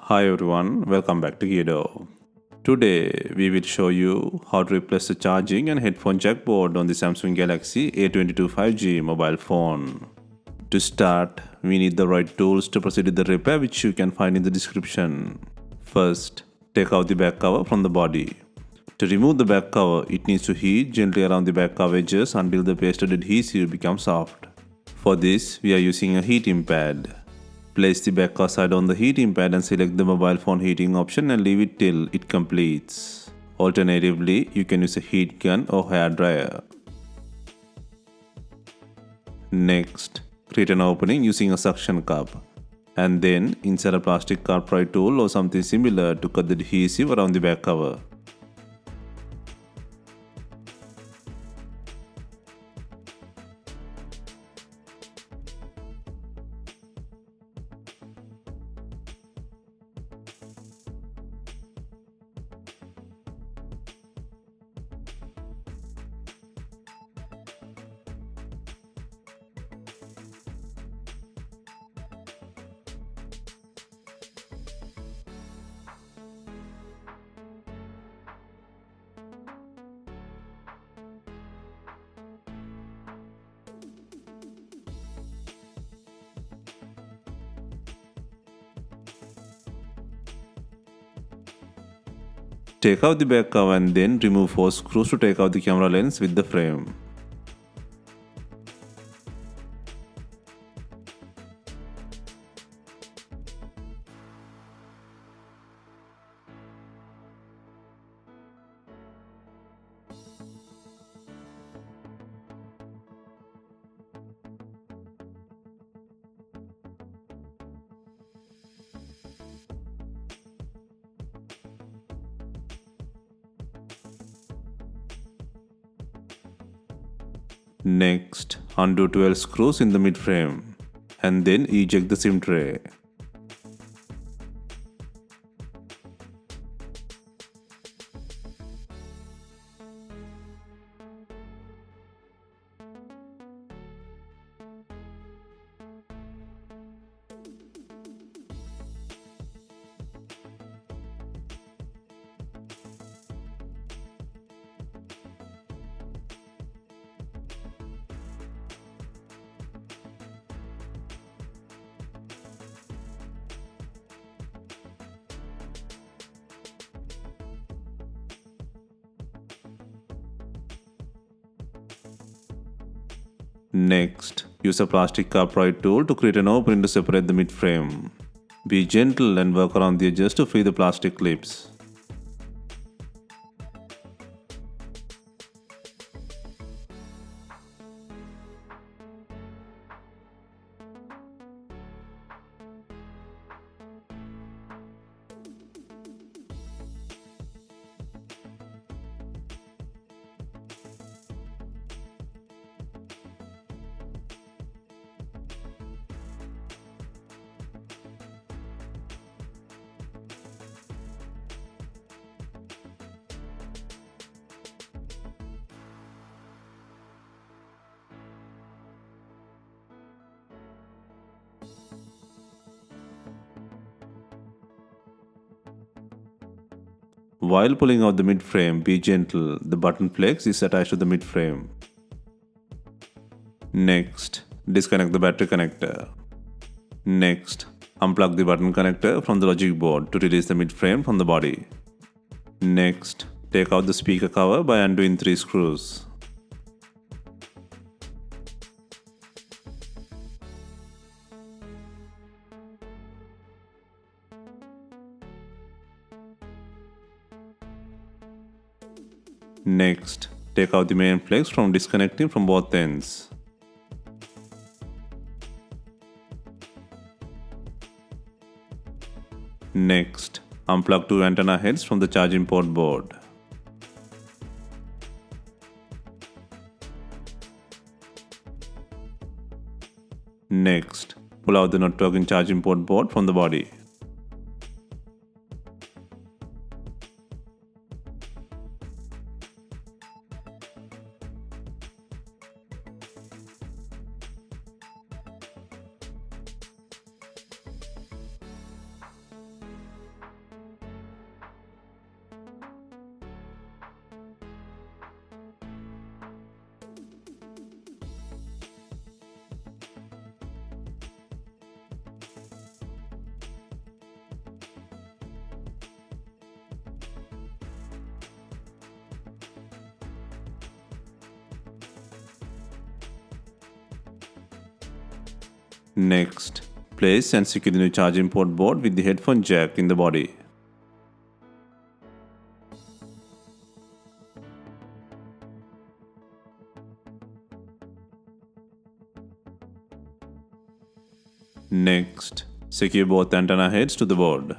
Hi everyone, welcome back to Gedo. Today we will show you how to replace the charging and headphone jack board on the Samsung Galaxy A22 5G mobile phone. To start, we need the right tools to proceed with the repair, which you can find in the description. First, take out the back cover from the body. To remove the back cover, it needs to heat gently around the back cover edges until the pasted adhesive becomes soft. For this, we are using a heating pad. Place the back cover side on the heating pad and select the mobile phone heating option and leave it till it completes. Alternatively, you can use a heat gun or hair dryer. Next, create an opening using a suction cup. And then insert a plastic cartwright tool or something similar to cut the adhesive around the back cover. Take out the back cover and then remove 4 screws to take out the camera lens with the frame. Next, undo 12 screws in the mid frame and then eject the SIM tray. Next, use a plastic cartwright tool to create an opening to separate the mid frame. Be gentle and work around the edges to free the plastic clips. While pulling out the mid frame, be gentle, the button flex is attached to the mid frame. Next, disconnect the battery connector. Next, unplug the button connector from the logic board to release the mid frame from the body. Next, take out the speaker cover by undoing 3 screws. Next, take out the main flex from disconnecting from both ends. Next, unplug 2 antenna heads from the charging port board. Next, pull out the not working charging port board from the body. Next, place and secure the new charging port board with the headphone jack in the body. Next, secure both antenna heads to the board.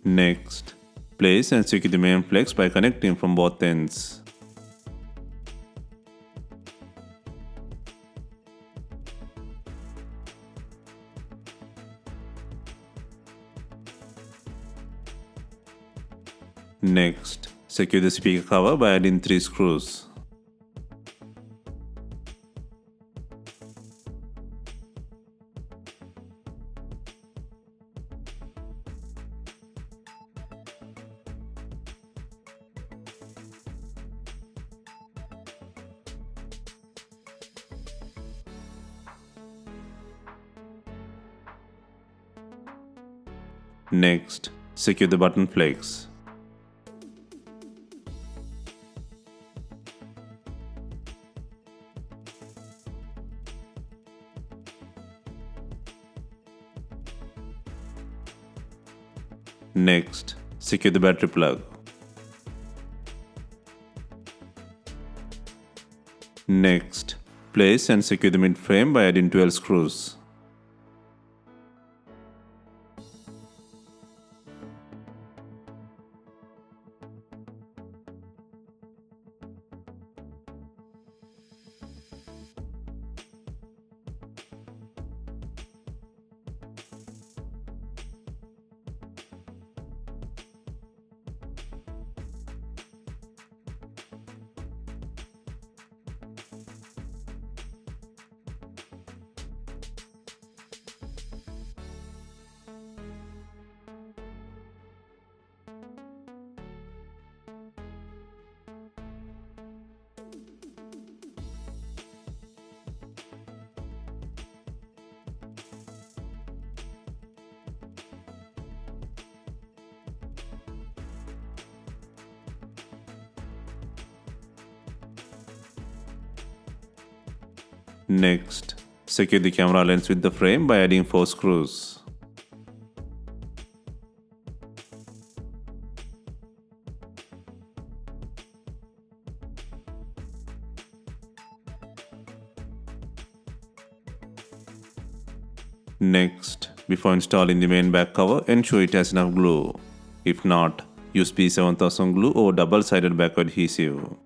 Next, place and secure the main flex by connecting from both ends. Next, secure the speaker cover by adding 3 screws. Next, secure the button flex. Next, secure the battery plug. Next, place and secure the mid frame by adding 12 screws. Next, secure the camera lens with the frame by adding 4 screws. Next, before installing the main back cover, ensure it has enough glue. If not, use P7000 glue or double-sided back adhesive.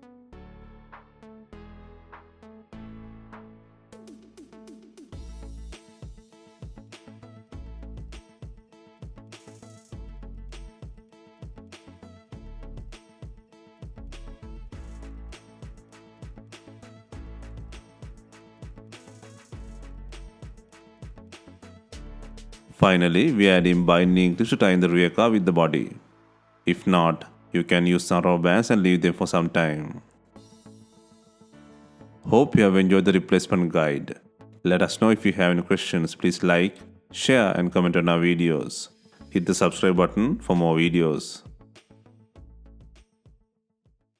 Finally, we add in binding clips to tie in the rear car with the body. If not, you can use some rubber bands and leave them for some time. Hope you have enjoyed the replacement guide. Let us know if you have any questions. Please like, share and comment on our videos. Hit the subscribe button for more videos.